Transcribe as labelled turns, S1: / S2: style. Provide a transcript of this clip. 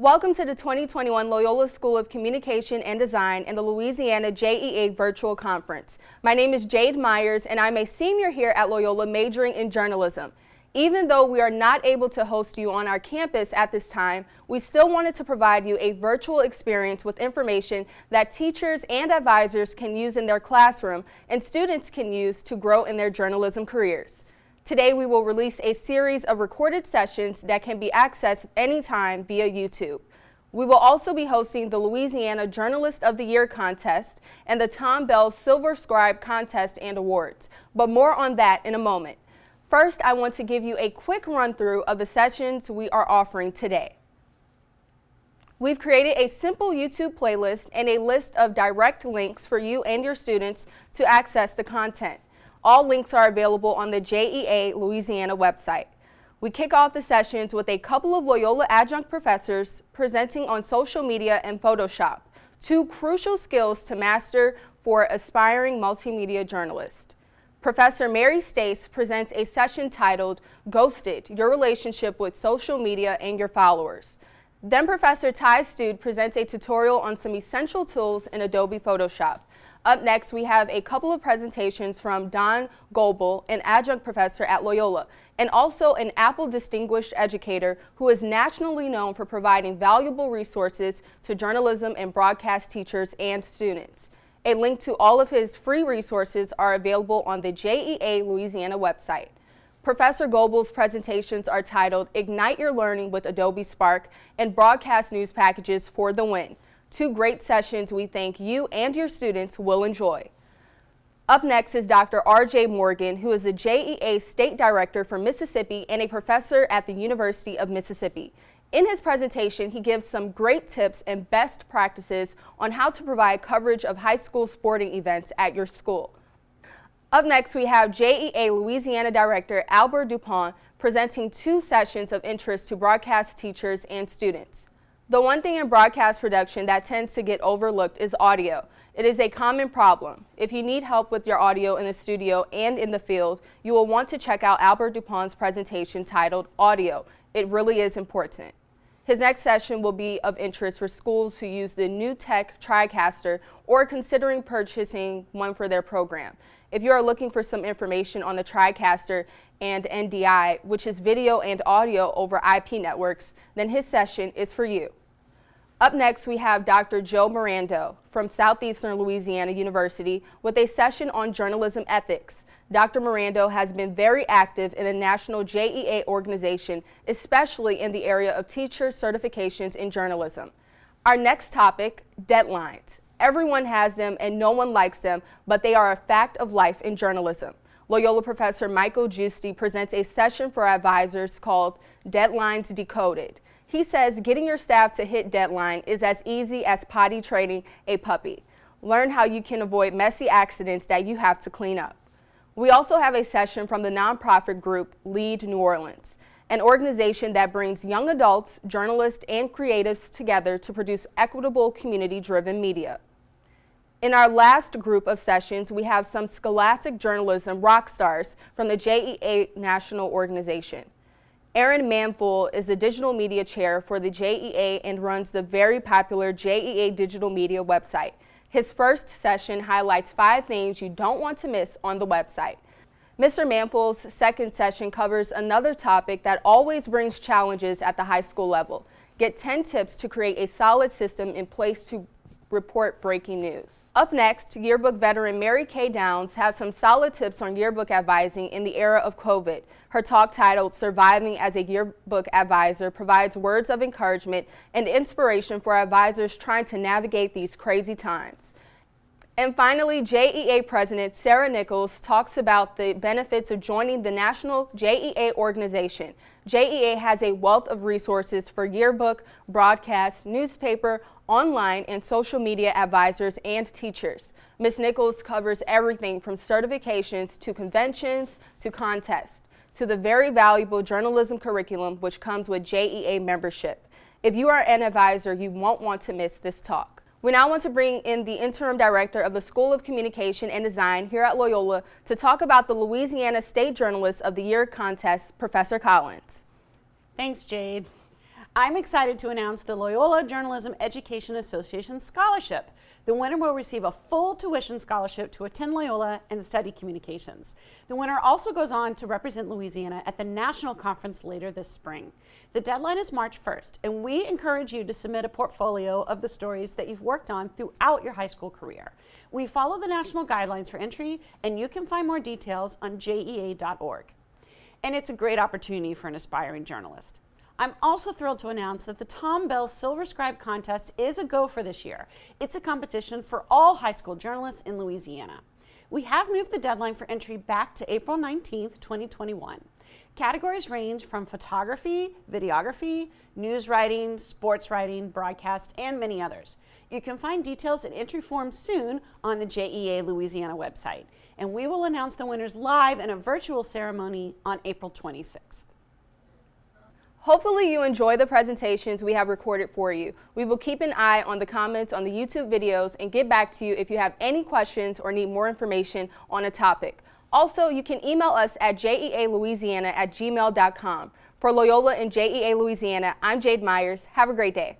S1: Welcome to the 2021 Loyola School of Communication and Design and the Louisiana JEA Virtual Conference. My name is Jade Myers and I'm a senior here at Loyola majoring in journalism. Even though we are not able to host you on our campus at this time, we still wanted to provide you a virtual experience with information that teachers and advisors can use in their classroom and students can use to grow in their journalism careers. Today we will release a series of recorded sessions that can be accessed anytime via YouTube. We will also be hosting the Louisiana Journalist of the Year contest and the Tom Bell Silver Scribe contest and awards, but more on that in a moment. First, I want to give you a quick run-through of the sessions we are offering today. We've created a simple YouTube playlist and a list of direct links for you and your students to access the content. All links are available on the JEA Louisiana website. We kick off the sessions with a couple of Loyola adjunct professors presenting on social media and Photoshop, two crucial skills to master for aspiring multimedia journalists. Professor Mary Stace presents a session titled Ghosted, Your Relationship with Social Media and Your Followers. Then Professor Ty Stude presents a tutorial on some essential tools in Adobe Photoshop. Up next, we have a couple of presentations from Don Goebel, an adjunct professor at Loyola, and also an Apple Distinguished Educator who is nationally known for providing valuable resources to journalism and broadcast teachers and students. A link to all of his free resources are available on the JEA Louisiana website. Professor Goebel's presentations are titled Ignite Your Learning with Adobe Spark and Broadcast News Packages for the Win. Two great sessions we think you and your students will enjoy. Up next is Dr. R.J. Morgan, who is the JEA State Director for Mississippi and a professor at the University of Mississippi. In his presentation, he gives some great tips and best practices on how to provide coverage of high school sporting events at your school. Up next, we have JEA Louisiana Director Albert Dupont presenting two sessions of interest to broadcast teachers and students. The one thing in broadcast production that tends to get overlooked is audio. It is a common problem. If you need help with your audio in the studio and in the field, you will want to check out Albert Dupont's presentation titled Audio. It really is important. His next session will be of interest for schools who use the NewTek TriCaster or considering purchasing one for their program. If you are looking for some information on the TriCaster and NDI, which is video and audio over IP networks, then his session is for you. Up next, we have Dr. Joe Mirando from Southeastern Louisiana University with a session on journalism ethics. Dr. Mirando has been very active in the national JEA organization, especially in the area of teacher certifications in journalism. Our next topic, deadlines. Everyone has them and no one likes them, but they are a fact of life in journalism. Loyola professor Michael Giusti presents a session for advisors called Deadlines Decoded. He says getting your staff to hit deadline is as easy as potty training a puppy. Learn how you can avoid messy accidents that you have to clean up. We also have a session from the nonprofit group Lead New Orleans, an organization that brings young adults, journalists, and creatives together to produce equitable, community-driven media. In our last group of sessions, we have some scholastic journalism rock stars from the JEA National Organization. Aaron Manfull is the digital media chair for the JEA and runs the very popular JEA digital media website. His first session highlights 5 things you don't want to miss on the website. Mr. Manfull's second session covers another topic that always brings challenges at the high school level. Get 10 tips to create a solid system in place to report breaking news. Up next, yearbook veteran Mary Kay Downs has some solid tips on yearbook advising in the era of COVID. Her talk titled Surviving as a Yearbook Advisor provides words of encouragement and inspiration for advisors trying to navigate these crazy times. And finally, JEA President Sarah Nichols talks about the benefits of joining the National JEA organization. JEA has a wealth of resources for yearbook, broadcast, newspaper, online, and social media advisors and teachers. Ms. Nichols covers everything from certifications to conventions to contests to the very valuable journalism curriculum which comes with JEA membership. If you are an advisor, you won't want to miss this talk. We now want to bring in the interim director of the School of Communication and Design here at Loyola to talk about the Louisiana State Journalist of the Year contest, Professor Collins.
S2: Thanks, Jade. I'm excited to announce the Loyola Journalism Education Association Scholarship. The winner will receive a full tuition scholarship to attend Loyola and study communications. The winner also goes on to represent Louisiana at the national conference later this spring. The deadline is March 1st, and we encourage you to submit a portfolio of the stories that you've worked on throughout your high school career. We follow the national guidelines for entry, and you can find more details on jea.org. And it's a great opportunity for an aspiring journalist. I'm also thrilled to announce that the Tom Bell Silver Scribe Contest is a go for this year. It's a competition for all high school journalists in Louisiana. We have moved the deadline for entry back to April 19th, 2021. Categories range from photography, videography, news writing, sports writing, broadcast, and many others. You can find details and entry forms soon on the JEA Louisiana website. And we will announce the winners live in a virtual ceremony on April 26th.
S1: Hopefully you enjoy the presentations we have recorded for you. We will keep an eye on the comments on the YouTube videos and get back to you if you have any questions or need more information on a topic. Also, you can email us at jealouisiana@gmail.com. For Loyola and JEA Louisiana, I'm Jade Myers. Have a great day.